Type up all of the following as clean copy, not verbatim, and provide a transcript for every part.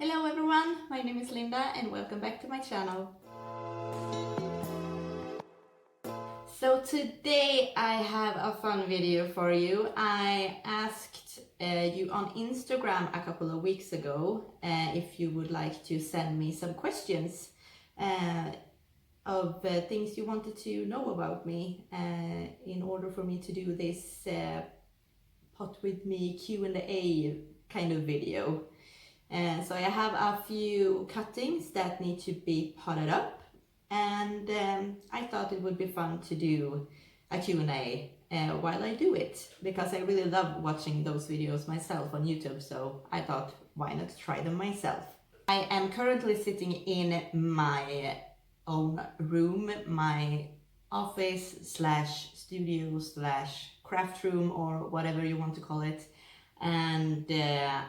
Hello everyone, my name is Linda and welcome back to my channel. So today I have a fun video for you. I asked you on Instagram a couple of weeks ago if you would like to send me some questions of things you wanted to know about me in order for me to do this pot with me Q&A kind of video. So I have a few cuttings that need to be potted up, and I thought it would be fun to do a Q&A while I do it, because I really love watching those videos myself on YouTube, so I thought, why not try them myself? I am currently sitting in my own room, my office slash studio slash craft room, or whatever you want to call it. And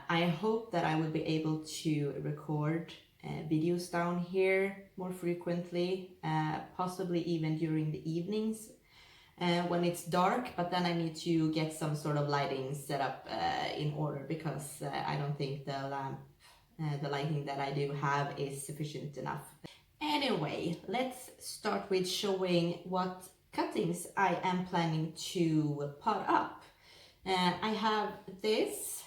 I hope that I will be able to record videos down here more frequently, possibly even during the evenings when it's dark, but then I need to get some sort of lighting set up in order, because I don't think the lamp, the lighting that I do have is sufficient enough. Anyway, let's start with showing what cuttings I am planning to pot up. I have this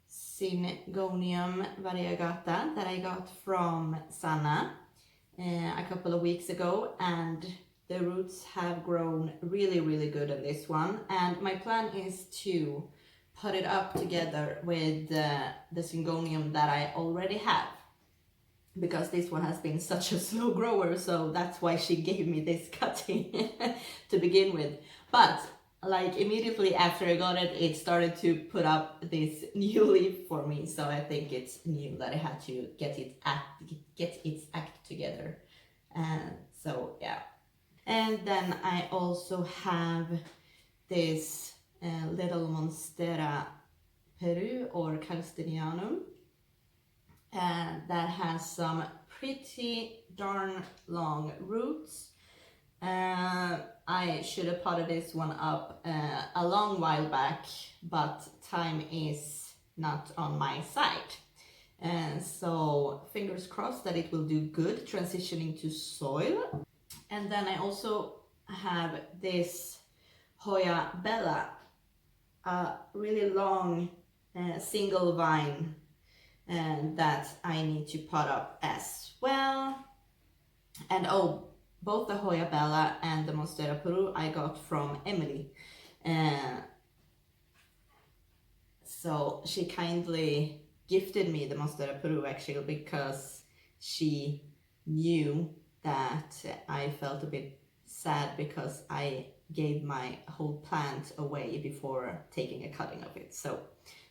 Syngonium variegata that I got from Sanna a couple of weeks ago, and the roots have grown really good on this one, and my plan is to put it up together with the Syngonium that I already have, because this one has been such a slow grower, so that's why she gave me this cutting to begin with. But like immediately after I got it, it started to put up this new leaf for me, so I think it's new that I had to get its act together. So yeah. And then I also have this little Monstera Peru or Calstenianum that has some pretty darn long roots. I should have potted this one up a long while back, but time is not on my side. So fingers crossed that it will do good transitioning to soil. And then I also have this Hoya Bella, a really long single vine that I need to pot up as well. And both the Hoya Bella and the Monstera Peru I got from Emily. So she kindly gifted me the Monstera Peru, actually, because she knew that I felt a bit sad because I gave my whole plant away before taking a cutting of it. So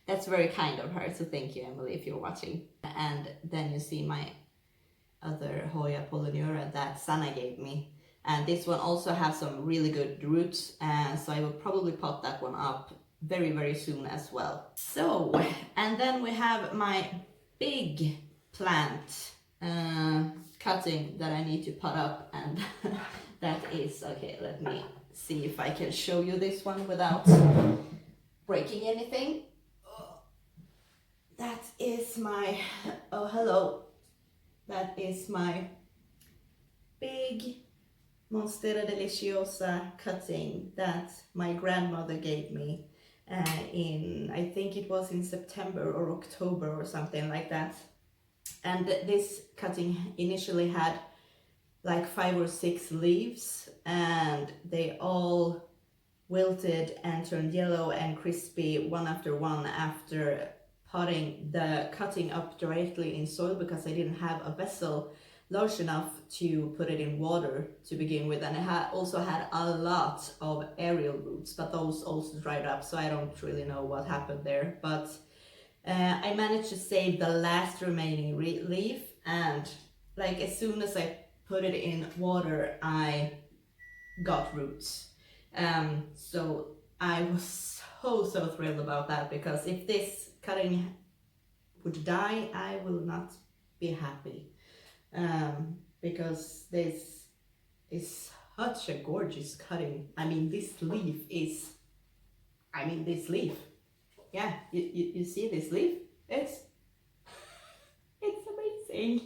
that's very kind of her, so thank you, Emily, if you're watching. And then you see my other Hoya Polynura that Sanna gave me, and this one also has some really good roots, so I will probably pot that one up very soon as well. So, and then we have my big plant cutting that I need to pot up, and that is, okay, let me see if I can show you this one without breaking anything. That is my, oh hello, that is my big Monstera Deliciosa cutting that my grandmother gave me in, I think it was in September or October or something like that. And this cutting initially had like 5 or 6 leaves, and they all wilted and turned yellow and crispy one after one after potting the cutting up directly in soil, because I didn't have a vessel large enough to put it in water to begin with, and it also had a lot of aerial roots, but those also dried up, so I don't really know what happened there. But I managed to save the last remaining leaf, and like as soon as I put it in water, I got roots. So I was so thrilled about that, because if this cutting would die, I will not be happy, because this is such a gorgeous cutting. I mean, this leaf is, yeah, you see this leaf? It's growing.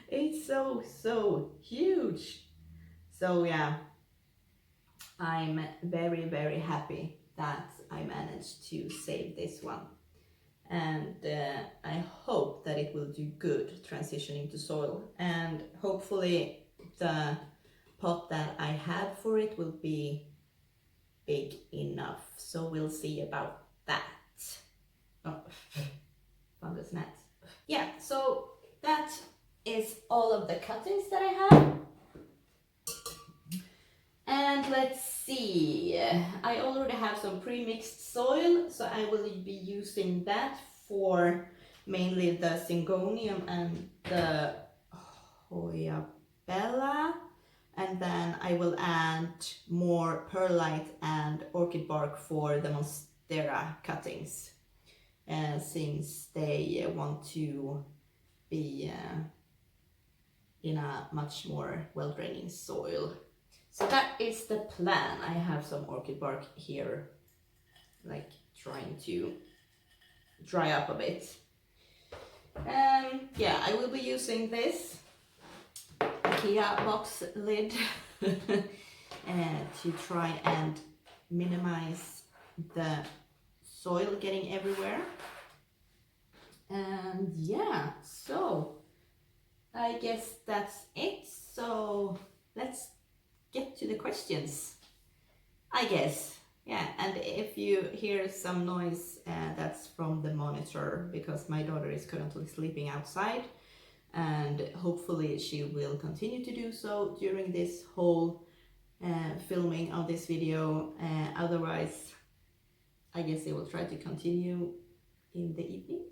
It's so huge. So yeah, I'm very happy that I managed to save this one. And I hope that it will do good transitioning to soil, and hopefully the pot that I have for it will be big enough, so we'll see about that. Oh, fungus gnats. Yeah, so that is all of the cuttings that I have. And let's see, I already have some pre-mixed soil, so I will be using that for mainly the Syngonium and the Hoya-bella, and then I will add more perlite and orchid bark for the Monstera cuttings, since they want to be in a much more well-draining soil. So that is the plan. I have some orchid bark here, like trying to dry up a bit. Yeah, I will be using this IKEA box lid to try and minimize the soil getting everywhere. And yeah, so I guess that's it. So let's get to the questions, I guess. Yeah, and if you hear some noise, that's from the monitor, because my daughter is currently sleeping outside, and hopefully she will continue to do so during this whole filming of this video. Otherwise, I guess I will try to continue in the evening.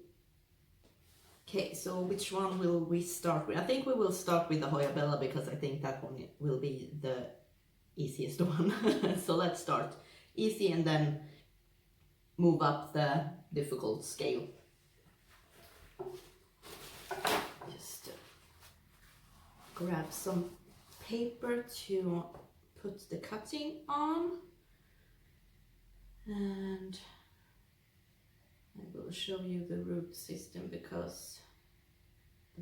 Okay, so which one will we start with? I think we will start with the Hoya-bella, because I think that one will be the easiest one. So let's start easy and then move up the difficult scale. Just grab some paper to put the cutting on, and I will show you the root system, because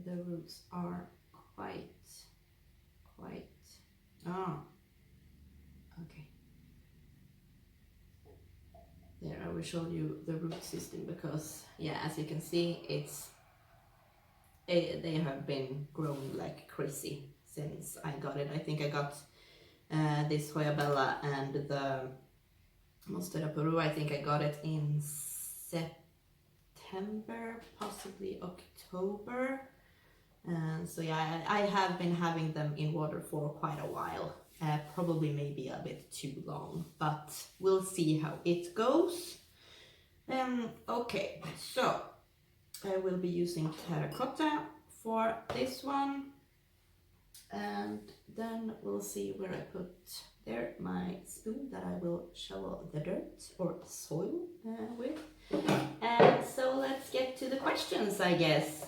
the roots are quite okay. There, I will show you the root system, because yeah, as you can see, they have been growing like crazy since I got it. I think I got this Hoya-bella and the Monstera Peru, I think I got it in September, possibly October. And so yeah, I have been having them in water for quite a while. Probably maybe a bit too long, but we'll see how it goes. Okay, so I will be using terracotta for this one, and then we'll see where I put there my spoon that I will shovel the dirt or soil with. And so let's get to the questions, I guess.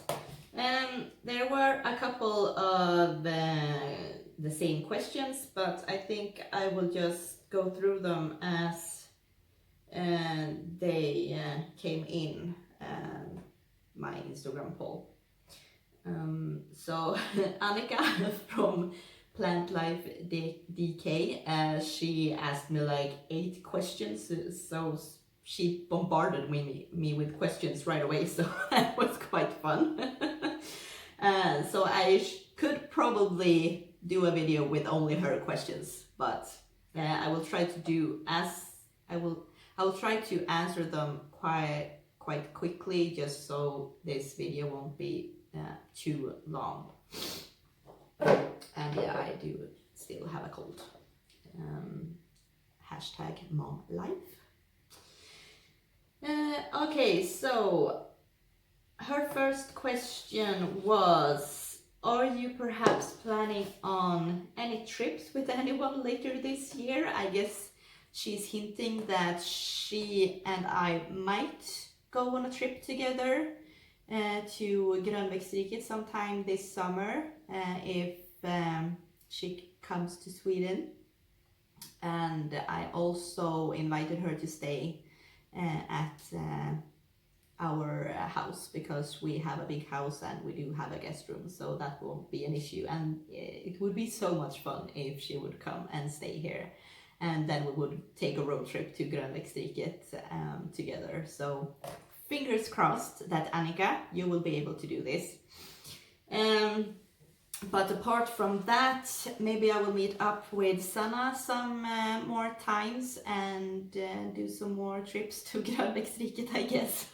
There were a couple of the same questions, but I think I will just go through them as they came in my Instagram poll. So Annika from Plant Life DK, she asked me like 8 questions, so she bombarded me with questions right away, so that was quite fun. So I could probably do a video with only her questions, but I will try to do I will try to answer them quite quickly, just so this video won't be too long. And yeah, I do still have a cold. Hashtag mom life. Okay, so her first question was, are you perhaps planning on any trips with anyone later this year? I guess she's hinting that she and I might go on a trip together to Grönväxtriket sometime this summer, if she comes to Sweden. And I also invited her to stay at our house, because we have a big house and we do have a guest room, so that won't be an issue. And it would be so much fun if she would come and stay here, and then we would take a road trip to Grönväxtriket together. So fingers crossed that Annika, you will be able to do this. But apart from that, maybe I will meet up with Sanna some more times and do some more trips to Grönväxtriket, I guess.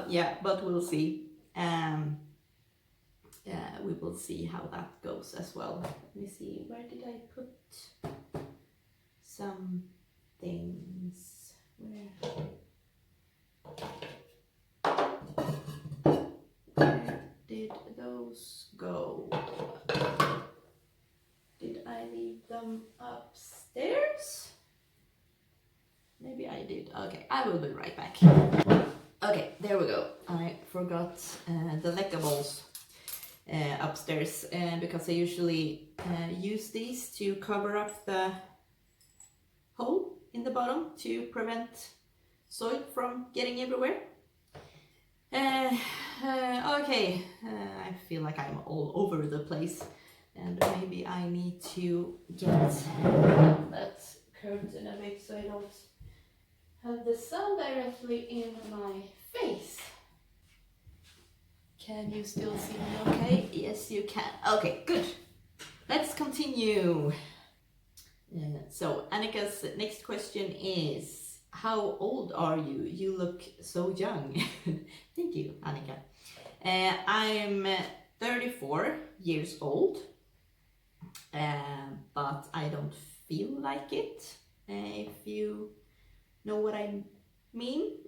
Yeah, but we'll see. We will see how that goes as well. Let me see, where did I put some things? Where did those go? Did I leave them upstairs? Maybe I did. Okay, I will be right back. Okay, there we go. I forgot the leckables upstairs because I usually use these to cover up the hole in the bottom to prevent soil from getting everywhere. Okay, I feel like I'm all over the place, and maybe I need to get that curtain a bit so I don't have the sun directly in my face. Can you still see me okay? Yes, you can. Okay, good. Let's continue. So Annika's next question is, how old are you? You look so young. Thank you, Annika. I'm 34 years old, but I don't feel like it, if you know what I mean.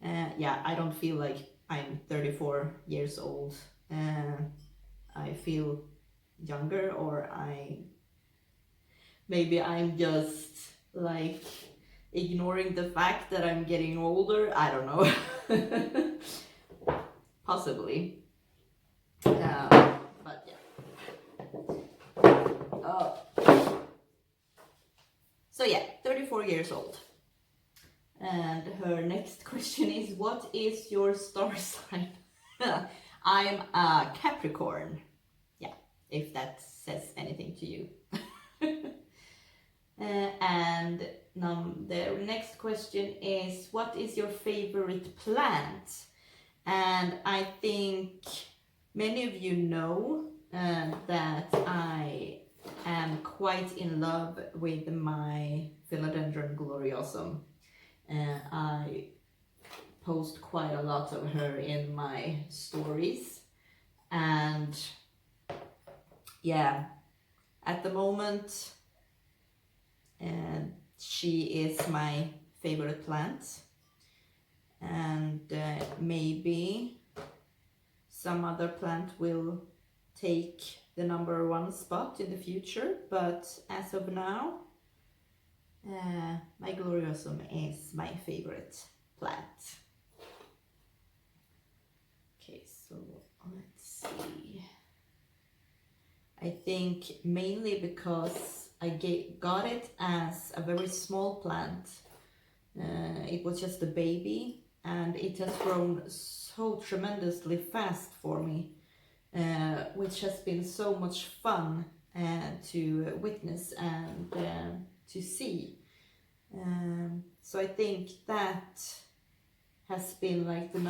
Yeah, I don't feel like I'm 34 years old. I feel younger, or maybe I'm just like ignoring the fact that I'm getting older. I don't know. Possibly. But yeah. So yeah, 34 years old. And her next question is, what is your star sign? I'm a Capricorn. Yeah, if that says anything to you. And the next question is, what is your favorite plant? And I think many of you know that I am quite in love with my Philodendron gloriosum. I post quite a lot of her in my stories, and yeah, at the moment she is my favorite plant, and maybe some other plant will take the #1 spot in the future, but as of now my gloriosum is my favorite plant. Okay, so let's see. I think mainly because I got it as a very small plant. It was just a baby, and it has grown so tremendously fast for me, which has been so much fun to witness and to see. So I think that has been like the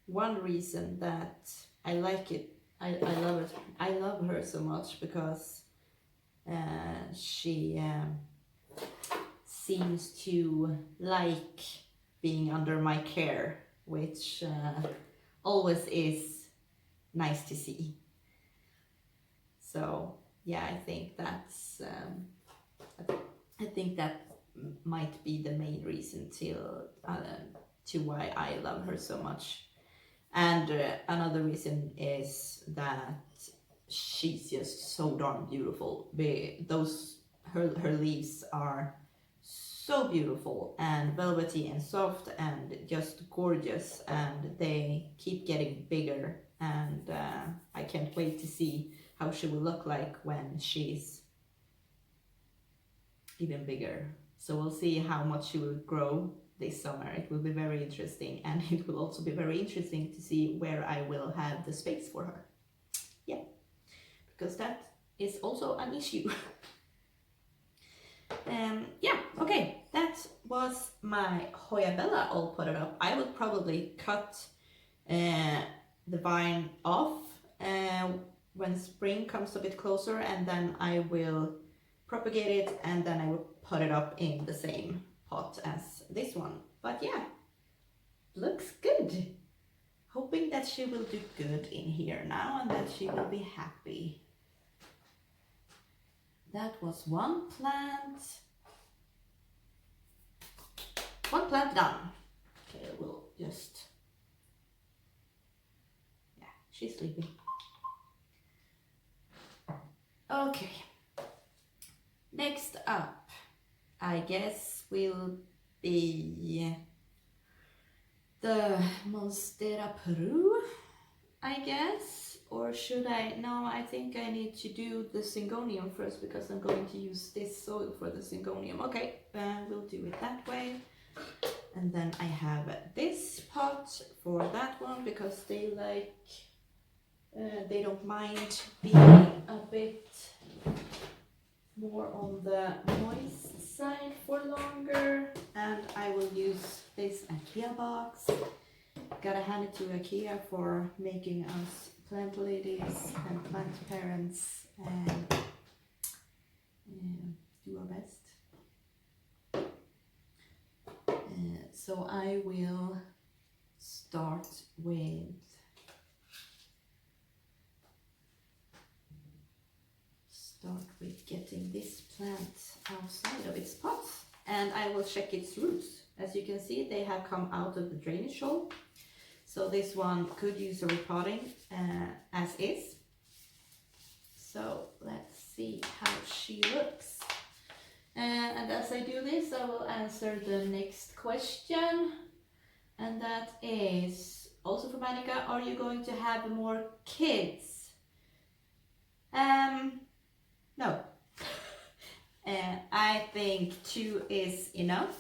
#1 reason that I like it. I love it. I love her so much because she seems to like being under my care, which always is nice to see. So yeah, I think that's I think that might be the main reason to why I love her so much. And another reason is that she's just so darn beautiful. Her leaves are so beautiful and velvety and soft and just gorgeous, and they keep getting bigger, and I can't wait to see how she will look like when she's even bigger. So we'll see how much she will grow this summer. It will be very interesting, and it will also be very interesting to see where I will have the space for her. Yeah, because that is also an issue. Yeah, okay, that was my Hoya Bella all potted up. I will probably cut the vine off when spring comes a bit closer, and then I will propagate it, and then I will put it up in the same pot as this one. But yeah, looks good. Hoping that she will do good in here now and that she will be happy. That was one plant done. Okay, we'll just, yeah, she's sleeping. Okay, next up, I guess will be the Monstera Peru, I guess, or should I? No, I think I need to do the Syngonium first because I'm going to use this soil for the Syngonium. Okay, we'll do it that way. And then I have this pot for that one because they like, they don't mind being a bit more on the moist side for longer. And I will use this IKEA box. Gotta hand it to IKEA for making us plant ladies and plant parents and do our best. So I will start with getting this plant outside of its pot, and I will check its roots. As you can see, they have come out of the drainage hole. So this one could use a repotting as is. So let's see how she looks. And as I do this, I will answer the next question. And that is also from Annika, are you going to have more kids? No. I think 2 is enough.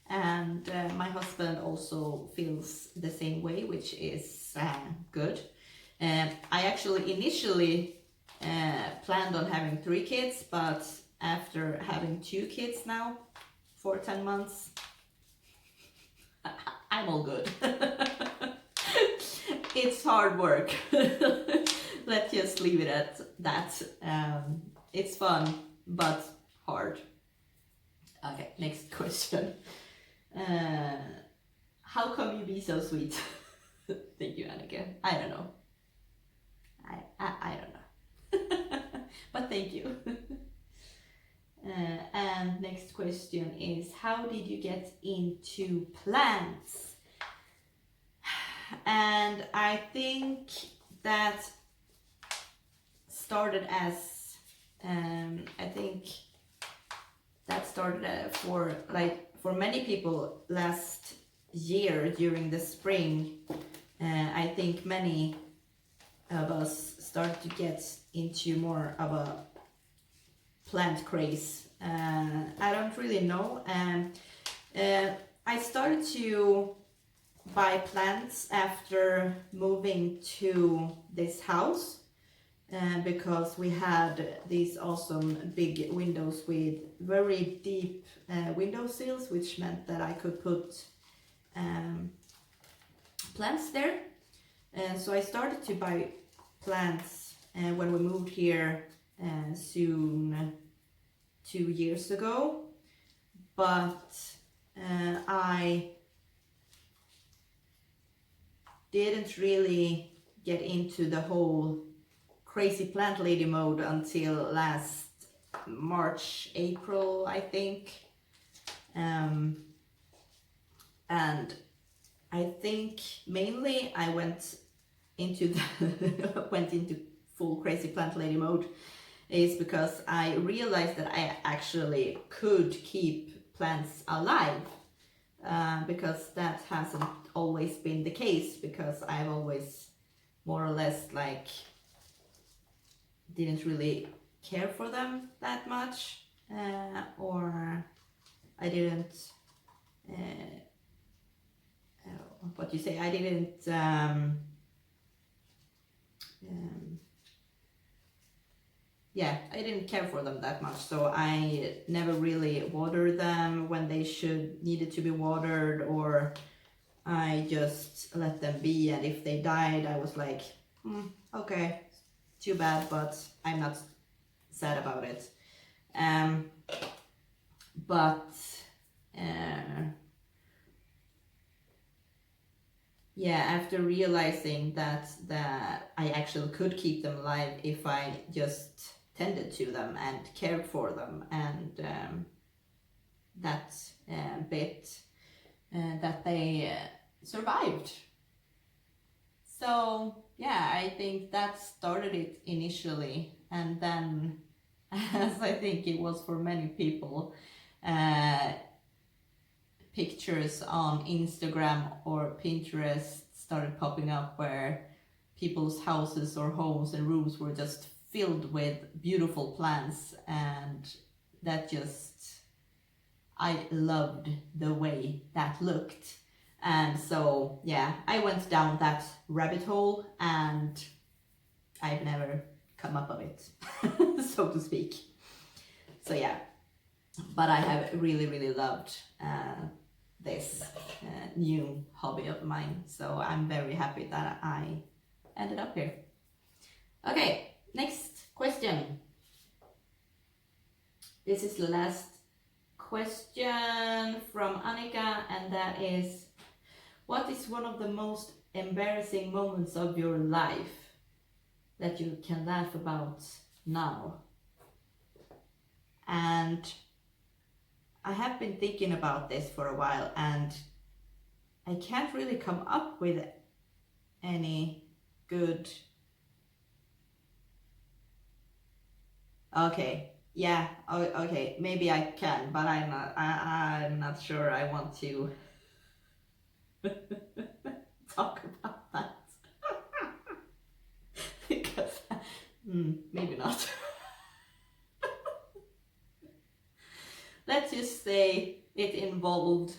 And my husband also feels the same way, which is good. I actually initially planned on having 3 kids, but after having 2 kids now for 10 months, I'm all good. It's hard work. Let's just leave it at that. It's fun, but hard. Okay, next question. How come you be so sweet? Thank you, Annika. I don't know. I don't know. But thank you. And next question is, how did you get into plants? And I think that started as for many people last year during the spring. I think many of us started to get into more of a plant craze. I don't really know. I started to buy plants after moving to this house. Because we had these awesome big windows with very deep window sills, which meant that I could put plants there. So I started to buy plants when we moved here soon 2 years ago. But I didn't really get into the whole crazy plant lady mode until last March, April, I think. And I think mainly I went into full crazy plant lady mode is because I realized that I actually could keep plants alive, because that hasn't always been the case, because I've always more or less like didn't really care for them that much, or I didn't what you say, I didn't yeah, I didn't care for them that much, so I never really watered them when they needed to be watered, or I just let them be, and if they died I was like, okay, too bad, but I'm not sad about it. But yeah, after realizing that I actually could keep them alive if I just tended to them and cared for them, and that bit that they survived. So yeah, I think that started it initially, and then as I think it was for many people, pictures on Instagram or Pinterest started popping up where people's houses or homes and rooms were just filled with beautiful plants, and that just, I loved the way that looked. And so yeah, I went down that rabbit hole and I've never come up of it, so to speak. So yeah, but I have really loved this new hobby of mine, so I'm very happy that I ended up here. Okay, next question. This is the last question from Annika, and that is, what is one of the most embarrassing moments of your life that you can laugh about now? And I have been thinking about this for a while, and I can't really come up with any good. Okay, yeah, okay, maybe I can, but I'm not sure I want to talk about that. Because maybe not. Let's just say it involved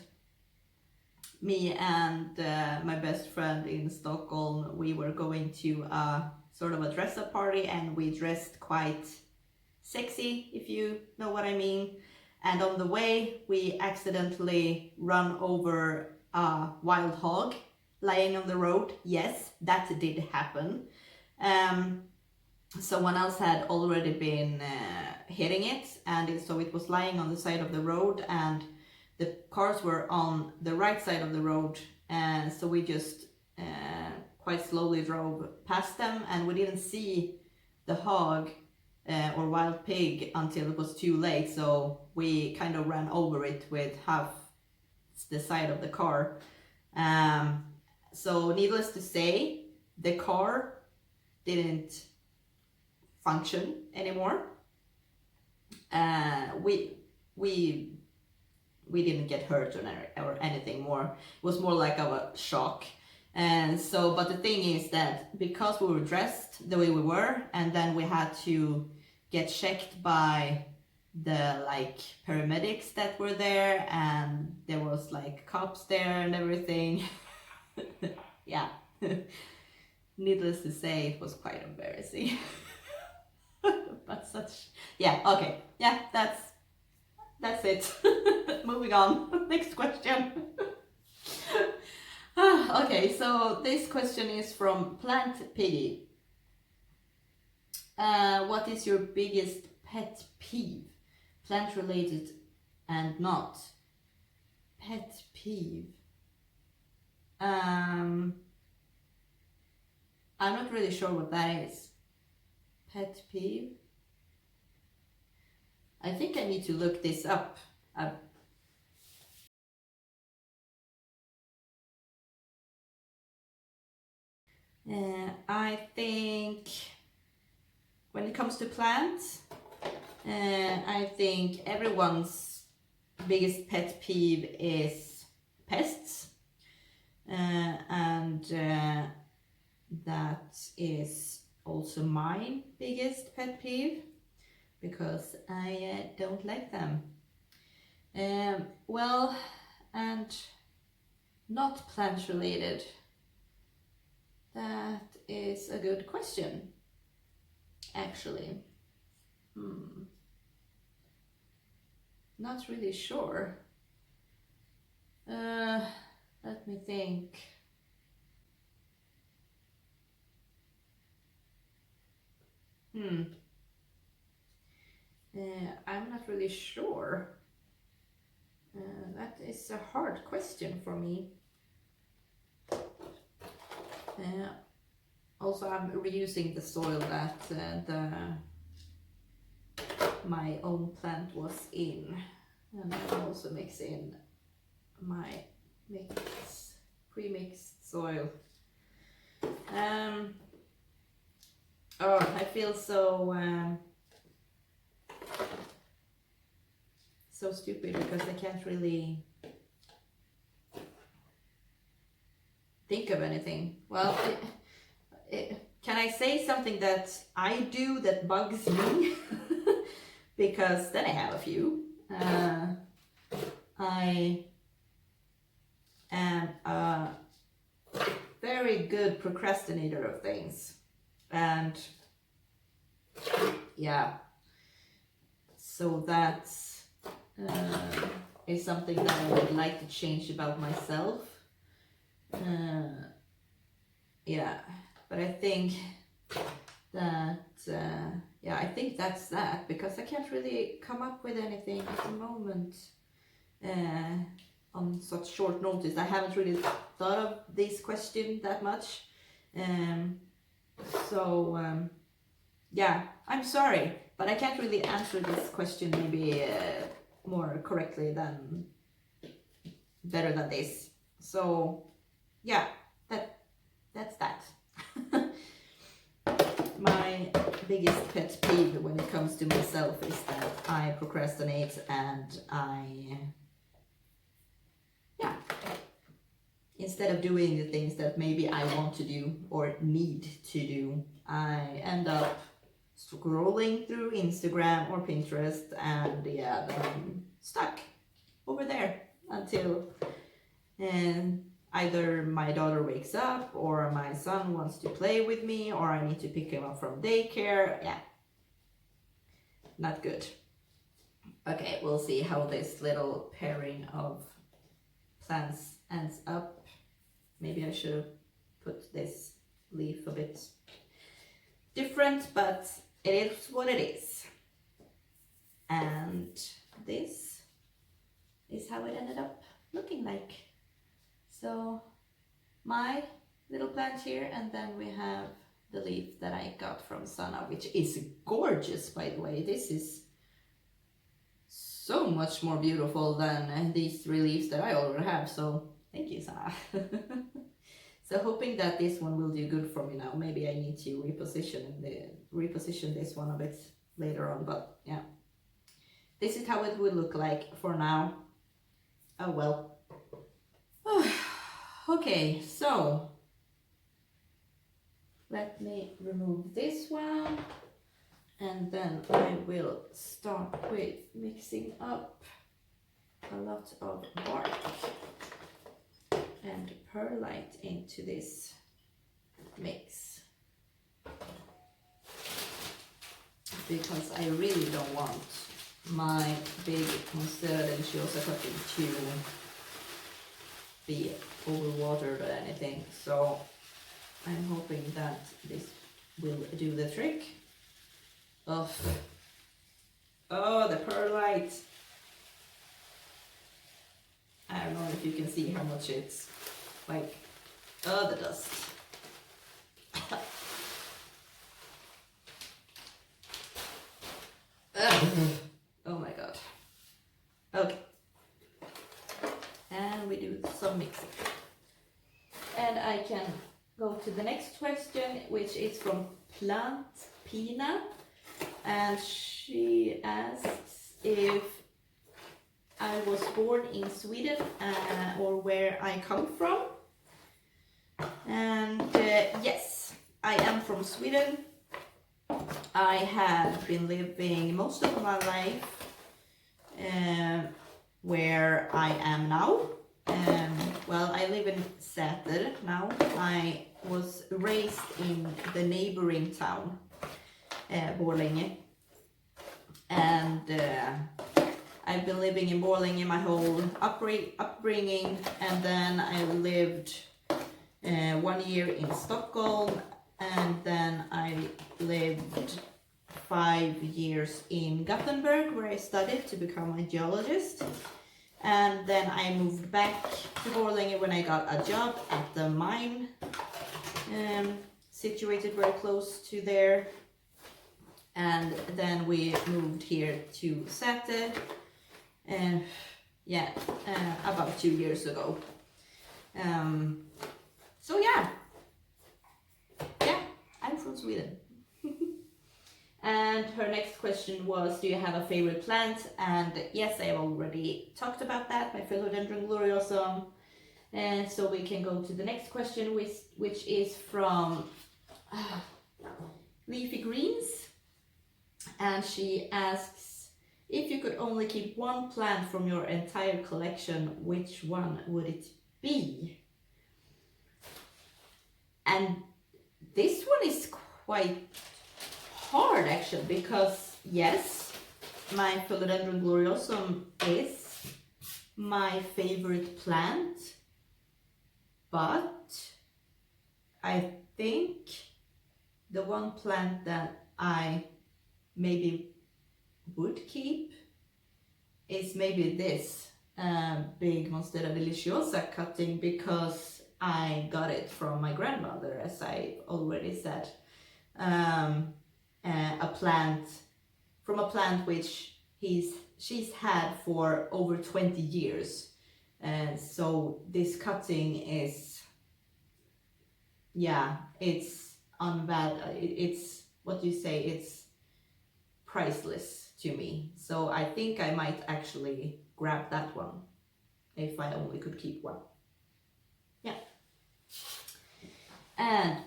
me and my best friend in Stockholm. We were going to a sort of a dress-up party, and we dressed quite sexy, if you know what I mean. And on the way, we accidentally run over a wild hog lying on the road. Yes, that did happen. Someone else had already been hitting it, and so it was lying on the side of the road, and the cars were on the right side of the road, and so we just quite slowly drove past them, and we didn't see the hog or wild pig until it was too late, so we kind of ran over it with half the side of the car. So needless to say, the car didn't function anymore. We didn't get hurt or anything more. It was more like of a shock. And so, but the thing is that because we were dressed the way we were, and then we had to get checked by the like paramedics that were there, and there was like cops there and everything. Yeah. Needless to say, it was quite embarrassing. But yeah, okay, yeah, that's it. Moving on. Next question. Okay, so this question is from Plant Piggy. What is your biggest pet peeve? Plant related and not. Pet peeve. I'm not really sure what that is. Pet peeve. I think I need to look this up. I think when it comes to plants, I think everyone's biggest pet peeve is pests, and that is also my biggest pet peeve, because I don't like them. Well, and not plant related? That is a good question, actually. Not really sure. Let me think. I'm not really sure. That is a hard question for me. Also, I'm reusing the soil that my own plant was in, and I'm also mixing my pre-mixed soil. Oh, I feel so stupid because I can't really think of anything. Well, can I say something that I do that bugs me? Because then I have a few. I am a very good procrastinator of things, and yeah, so that's is something that I would like to change about myself. Yeah, but I think that yeah, I think that's that, because I can't really come up with anything at the moment on such short notice. I haven't really thought of this question that much, so yeah, I'm sorry, but I can't really answer this question maybe more correctly than better than this. So yeah, that's that. My biggest pet peeve when it comes to myself is that I procrastinate, and instead of doing the things that maybe I want to do or need to do, I end up scrolling through Instagram or Pinterest, and yeah, then I'm stuck over there until either my daughter wakes up, or my son wants to play with me, or I need to pick him up from daycare. Yeah, not good. Okay, we'll see how this little pairing of plants ends up. Maybe I should have put this leaf a bit different, but it is what it is. And this is how it ended up looking like. So my little plant here, and then we have the leaf that I got from Sana, which is gorgeous, by the way. This is so much more beautiful than these 3 leaves that I already have, so thank you, Sana. So hoping that this one will do good for me now. Maybe I need to reposition this one a bit later on, but yeah. This is how it would look like for now. Oh well. Okay, so let me remove this one, and then I will start with mixing up a lot of bark and perlite into this mix, because I really don't want my big Monstera cutting to be overwatered or anything, so I'm hoping that this will do the trick. Oh, the perlite. I don't know if you can see how much it's like, the dust. Oh my god. Okay. And we do some mixing. And I can go to the next question, which is from Plantpina, and she asks if I was born in Sweden or where I come from. And yes, I am from Sweden. I have been living most of my life where I am now. well, I live in Säter now. I was raised in the neighboring town, Borlänge. And I've been living in Borlänge my whole upbringing, and then I lived 1 year in Stockholm, and then I lived 5 years in Gothenburg, where I studied to become a geologist. And then I moved back to Borlänge when I got a job at the mine, situated very close to there. And then we moved here to Säter, about 2 years ago. So yeah, I'm from Sweden. And her next question was, do you have a favorite plant? And yes, I have already talked about that, my Philodendron gloriosum. And so we can go to the next question, which is from Leafy Greens. And she asks, if you could only keep one plant from your entire collection, which one would it be? And this one is quite hard actually, because yes, my Philodendron gloriosum is my favorite plant, but I think the one plant that I maybe would keep is maybe this big Monstera deliciosa cutting, because I got it from my grandmother, as I already said. A plant which she's had for over 20 years, and so this cutting is, it's it's what you say, it's priceless to me. So I think I might actually grab that one if I only could keep one. Yeah. And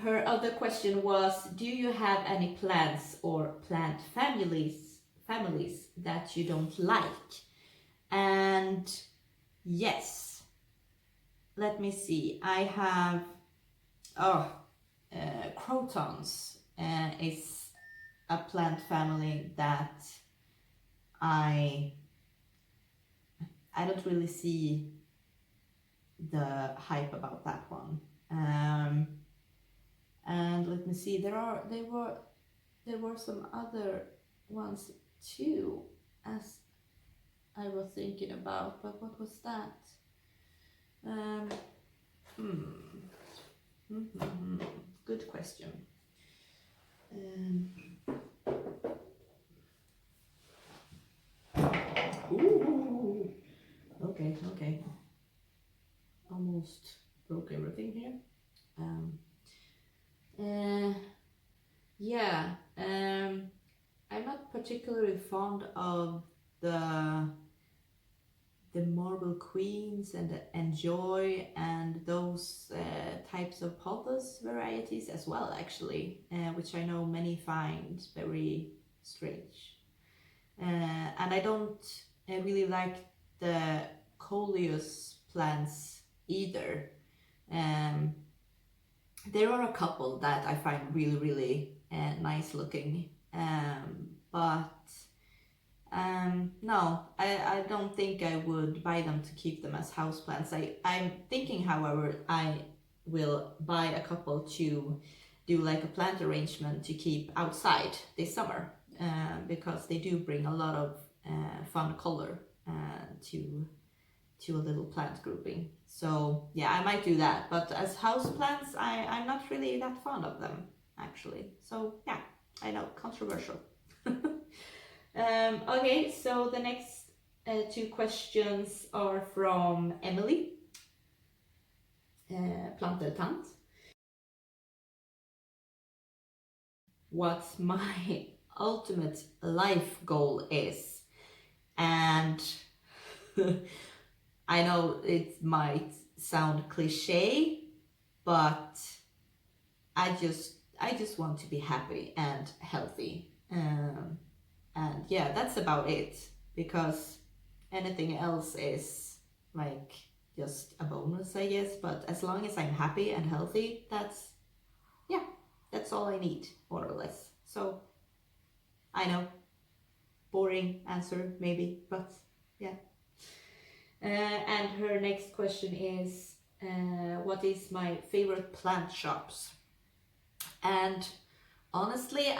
her other question was, do you have any plants or plant families that you don't like? And yes, let me see, I have crotons is a plant family that I don't really see the hype about that one. And let me see, there were some other ones too, as I was thinking about, but what was that? Good question. Ooh, okay. Almost broke everything here. I'm not particularly fond of the Marble Queens and the Enjoy and those types of pothos varieties as well, actually, which I know many find very strange. And I don't really like the coleus plants either. There are a couple that I find really nice looking, but no, I don't think I would buy them to keep them as houseplants. I'm thinking, however, I will buy a couple to do like a plant arrangement to keep outside this summer, because they do bring a lot of fun color to a little plant grouping. So yeah, I might do that, but as houseplants, I'm not really that fond of them actually. So yeah, I know, controversial. Okay, so the next two questions are from Emily, Plantertant. What my ultimate life goal is, and I know it might sound cliche, but I just want to be happy and healthy. And yeah, that's about it, because anything else is like just a bonus, I guess. But as long as I'm happy and healthy, that's all I need, more or less. So I know, boring answer maybe, but yeah. And her next question is, what is my favorite plant shops? And honestly,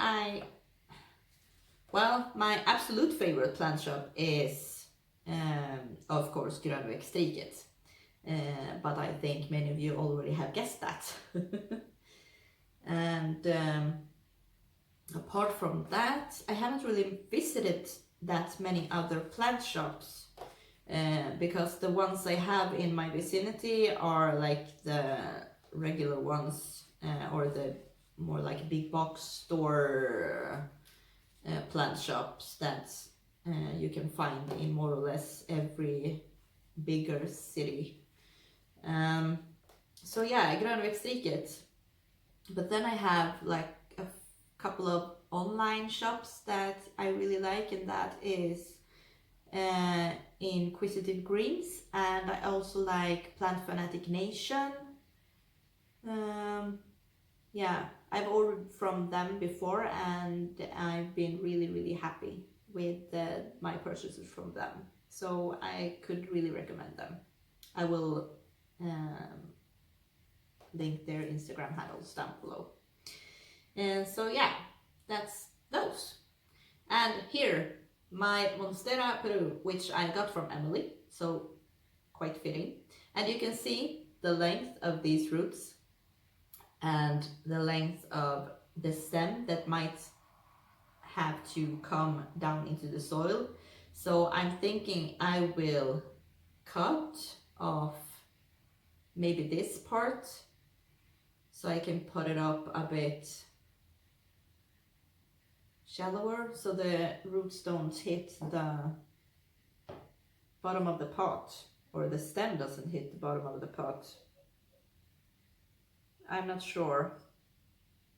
my absolute favorite plant shop is, of course, Grönväxtriket. But I think many of you already have guessed that. And apart from that, I haven't really visited that many other plant shops, because the ones I have in my vicinity are like the regular ones, or the more like big box store plant shops that you can find in more or less every bigger city. So yeah, Grönväxtriket. But then I have like a couple of online shops that I really like, and that is Inquisitive Greens, and I also like Fanatic Nation. Yeah, I've ordered from them before, and I've been really happy with my purchases from them. So I could really recommend them. I will link their Instagram handles down below. And so yeah, that's those. And here, my Monstera Peru, which I got from Emily, so quite fitting. And you can see the length of these roots and the length of the stem that might have to come down into the soil. So I'm thinking I will cut off maybe this part so I can put it up a bit shallower so the roots don't hit the bottom of the pot, or the stem doesn't hit the bottom of the pot. I'm not sure.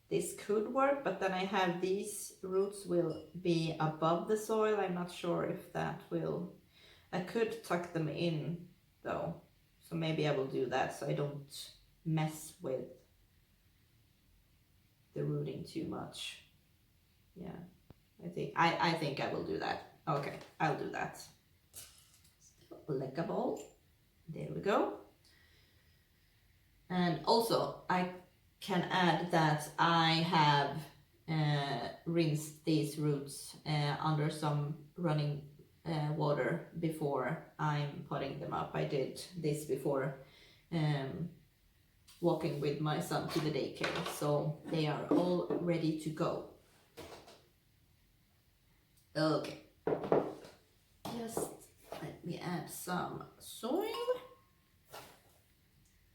This could work, but then I have these roots will be above the soil. I'm not sure if that will. I could tuck them in though, so maybe I will do that so I don't mess with the rooting too much. Yeah, I think I will do that. Okay, I'll do that. Like a ball. There we go. And also I can add that I have rinsed these roots under some running water before I'm putting them up. I did this before walking with my son to the daycare, so they are all ready to go. Okay, just let me add some soil,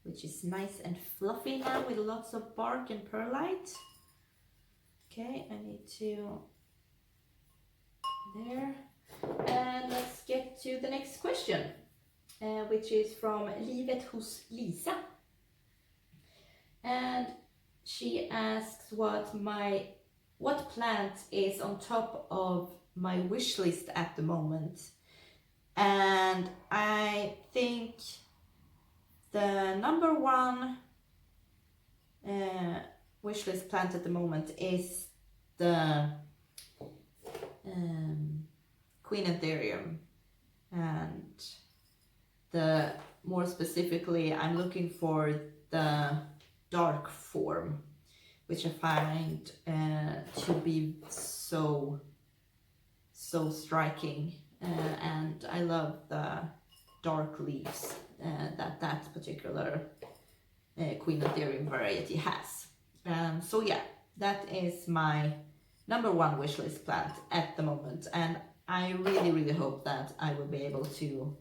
which is nice and fluffy now with lots of bark and perlite. Okay, I need to, there. And let's get to the next question, which is from Livet hos Lisa. And she asks what plant is on top of my wish list at the moment. And I think the number one wishlist plant at the moment is the Queenantherium, and the more specifically I'm looking for the dark form, which I find to be so striking, and I love the dark leaves that particular Queenantherium variety has. So yeah, that is my number one wishlist plant at the moment, and I really hope that I will be able to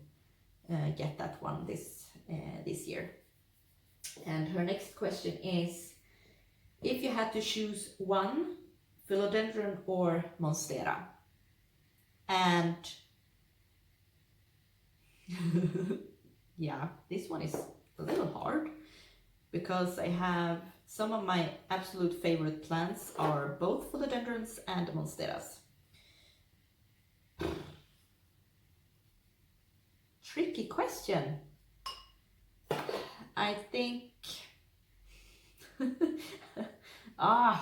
get that one this year. And her next question is, if you had to choose one, philodendron or monstera? And yeah, this one is a little hard because I have some of my absolute favorite plants are both philodendrons and monsteras. Tricky question. I think I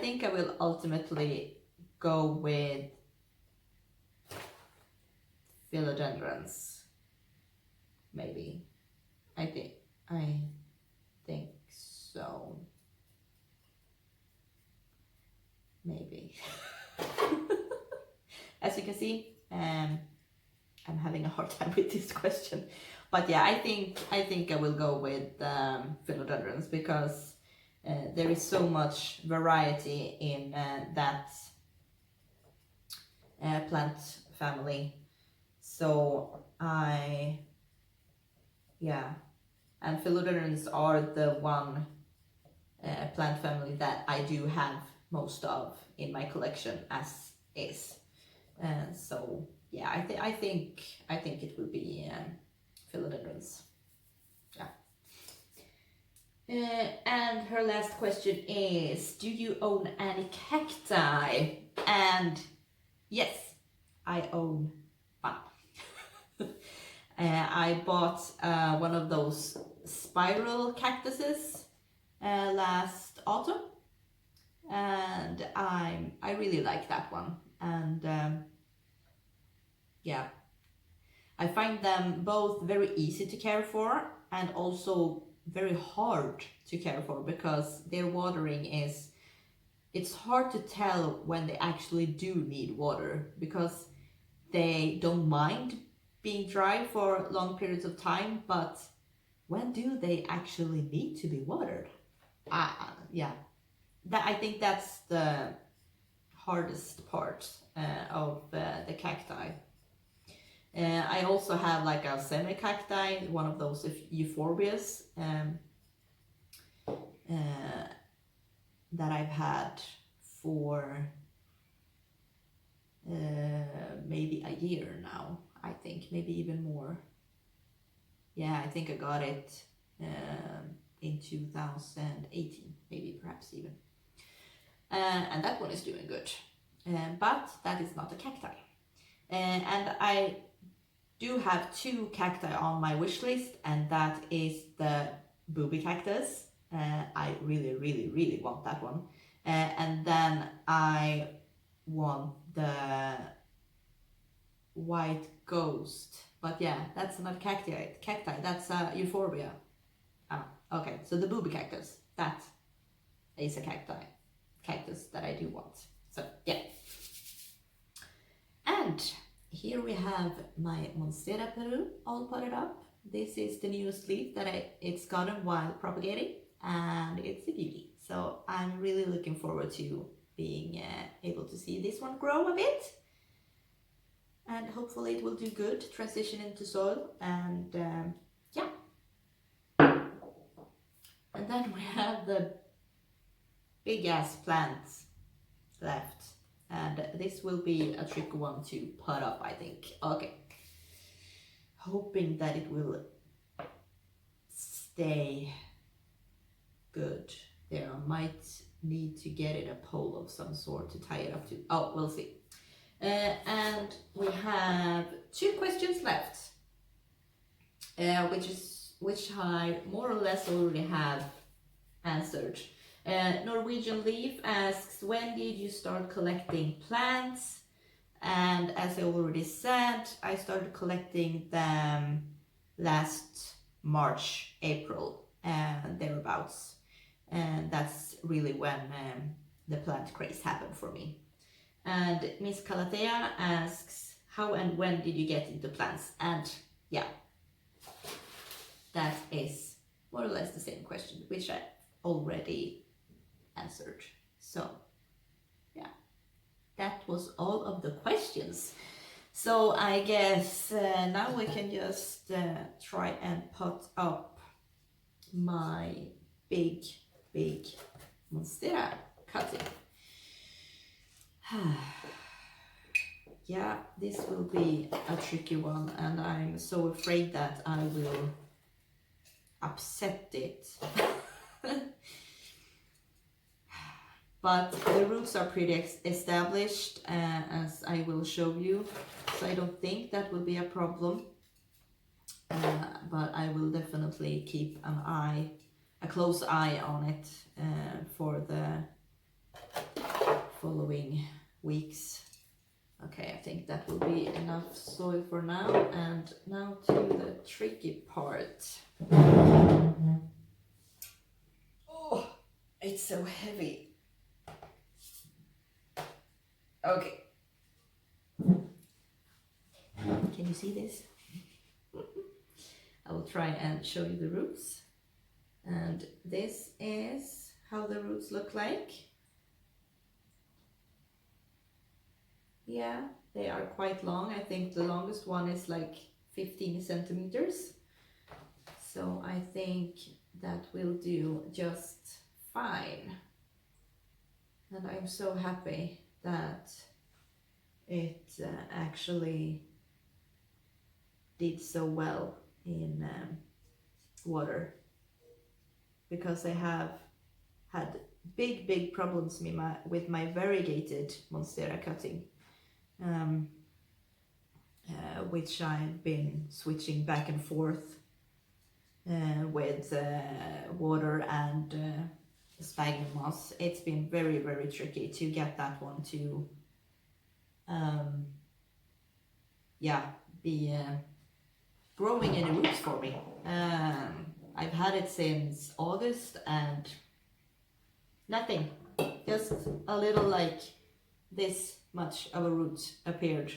think I will ultimately go with philodendrons. Maybe. I think so. Maybe. As you can see, I'm having a hard time with this question, but yeah, I think I will go with philodendrons because there is so much variety in that plant family. So and philodendrons are the one plant family that I do have most of in my collection as is. So yeah, I think it will be philodendrons. Yeah. And her last question is, do you own any cacti? And yes, I own one. I bought one of those spiral cactuses last autumn, and I really like that one. And yeah, I find them both very easy to care for and also very hard to care for because their watering it's hard to tell when they actually do need water because they don't mind being dry for long periods of time, but when do they actually need to be watered? Yeah, I think that's the hardest part of the cacti. I also have like a semi-cacti, one of those euphorbias that I've had for maybe a year now, I think, maybe even more. Yeah, I think I got it in 2018, maybe perhaps even. And that one is doing good. But that is not a cacti. And I do have 2 cacti on my wish list, and that is the booby cactus. I really, really, really want that one. And then I want the white ghost. But yeah, that's not cacti, that's euphorbia. Okay, so the booby cactus, that is a cactus that I do want. So yeah. And here we have my Monstera Peru all potted up. This is the newest leaf that it's gotten while propagating, and it's a beauty. So I'm really looking forward to being able to see this one grow a bit. And hopefully it will do good, transition into soil, and yeah. And then we have the big ass plants left. And this will be a tricky one to pot up, I think. Okay. Hoping that it will stay good. There, I might need to get it a pole of some sort to tie it up to. Oh, we'll see. And we have 2 questions left, which I more or less already have answered. Norwegian Leaf asks, when did you start collecting plants? And as I already said, I started collecting them last March, April, and thereabouts. And that's really when the plant craze happened for me. And Miss Calathea asks, how and when did you get into plants? And yeah, that is more or less the same question, which I already answered. So yeah, that was all of the questions. So I guess now we can just try and pot up my big Monstera cutting. Yeah, this will be a tricky one, and I'm so afraid that I will upset it. But the roots are pretty established, as I will show you, so I don't think that will be a problem. but I will definitely keep a close eye on it for the following weeks. Okay, I think that will be enough soil for now, and now to the tricky part. Oh, it's so heavy. Okay. Can you see this? I will try and show you the roots. And this is how the roots look like. Yeah, they are quite long. I think the longest one is like 15 centimeters. So I think that will do just fine. And I'm so happy that it actually did so well in water, because I have had big problems with my variegated Monstera cutting, which I've been switching back and forth with water and sphagnum moss. It's been very tricky to get that one to be growing any roots for me. I've had it since August and nothing, just a little like this much of a root appeared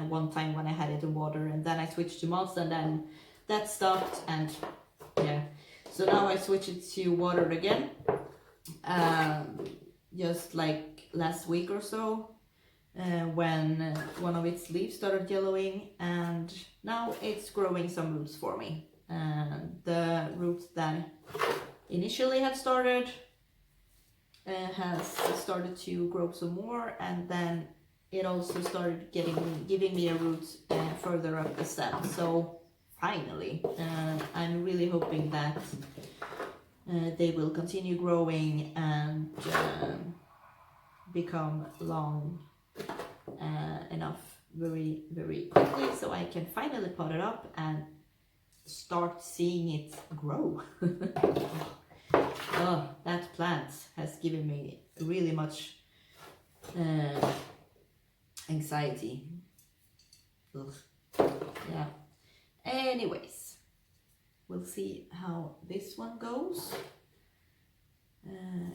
one time when I had it in water, and then I switched to moss and then that stopped, and yeah, so now I switched it to water again just like last week or so, when one of its leaves started yellowing, and now it's growing some roots for me. And the roots that initially had started has started to grow some more, and then it also started giving me a root further up the stem. So finally, I'm really hoping that they will continue growing and become long enough very quickly, so I can finally pot it up and start seeing it grow. Oh, that plant has given me really much anxiety. Ugh. Yeah. Anyways, we'll see how this one goes.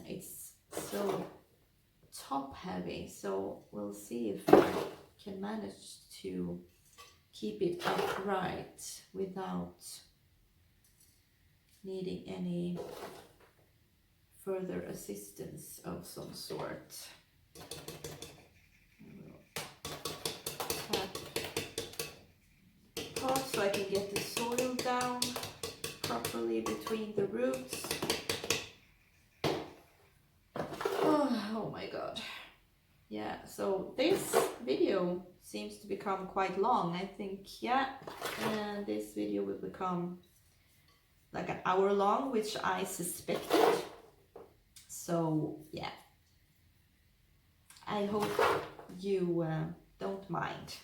It's so top heavy, so we'll see if I can manage to keep it upright without needing any further assistance of some sort. Pot so I can get the soil down properly between the roots. Oh my god. Yeah, so this video seems to become quite long. I think, yeah, and this video will become like an hour long, which I suspected. So yeah, I hope you don't mind.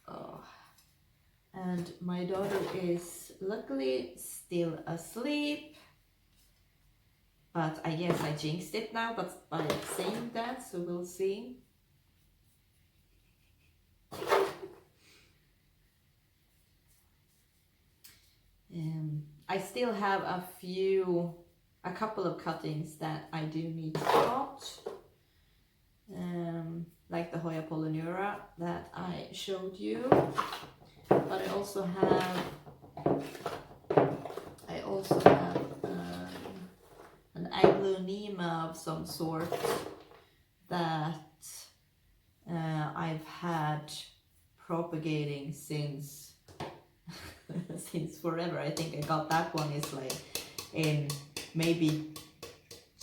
Oh. And my daughter is luckily still asleep, but I guess I jinxed it now but by saying that, so we'll see. I still have a couple of cuttings that I do need to pot, like the Hoya polynura that I showed you, but I also have an aglonema of some sort that I've had propagating since forever. I think I got that one is like in maybe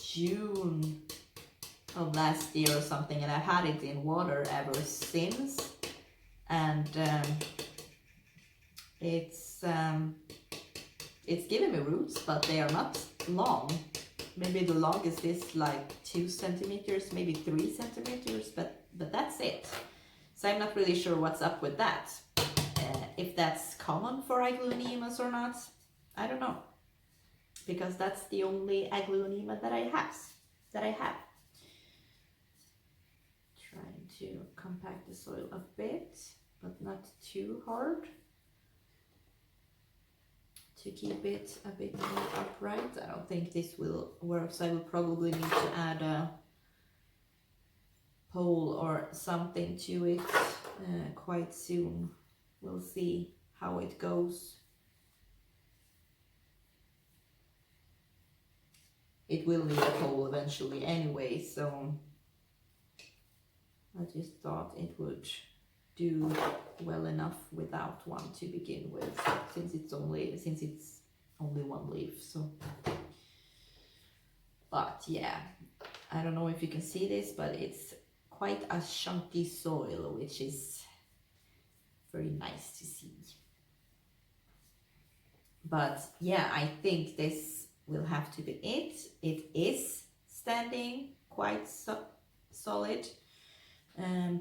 June of last year or something, and I've had it in water ever since, and it's given me roots, but they are not long. Maybe the longest is like 2 centimeters, maybe 3 centimeters, but that's it. So I'm not really sure what's up with that. If that's common for aglaonemas or not, I don't know. Because that's the only aglaonema that I have. Trying to compact the soil a bit, but not too hard, to keep it a bit more upright. I don't think this will work, so I will probably need to add a pole or something to it quite soon. We'll see how it goes. It will need a pole eventually anyway, so I just thought it would do well enough without one to begin with, since it's only one leaf. So, but yeah, I don't know if you can see this, but it's quite a chunky soil, which is very nice to see. But yeah, I think this will have to be it. It is standing quite solid,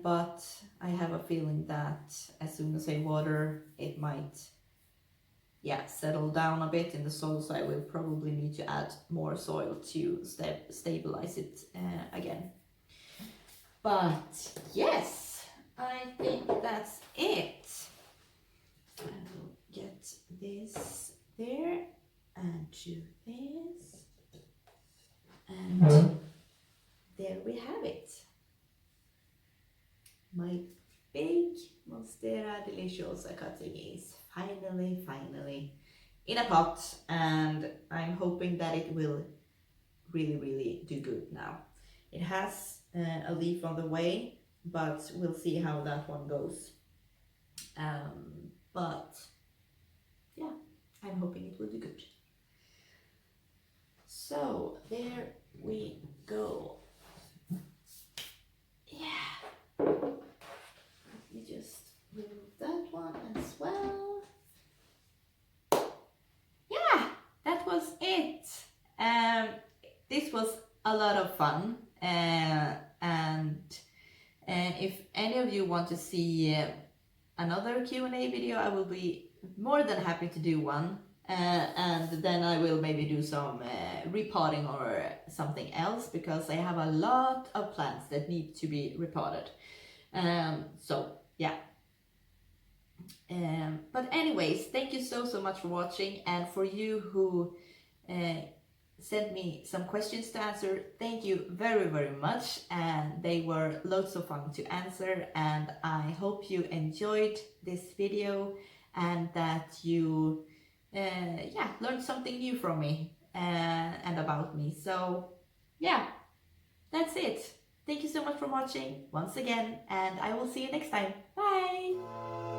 but I have a feeling that as soon as I water, it might settle down a bit in the soil, so I will probably need to add more soil to stabilize it again. But yes, I think that's it. I will get this there and do this, and there we have it. My big Monstera Deliciosa cutting is finally in a pot, and I'm hoping that it will really do good now. It has a leaf on the way, but we'll see how that one goes. But yeah, I'm hoping it will do good. So there we go. Yeah, let me just remove that one as well. Yeah, that was it. This was a lot of fun, and if any of you want to see another Q&A video, I will be more than happy to do one, and then I will maybe do some repotting or something else, because I have a lot of plants that need to be repotted. So yeah. But anyways, thank you so much for watching, and for you who sent me some questions to answer, thank you very much, and they were loads of fun to answer, and I hope you enjoyed this video and that you learned something new from me and about me. So yeah, that's it. Thank you so much for watching once again, and I will see you next time. Bye!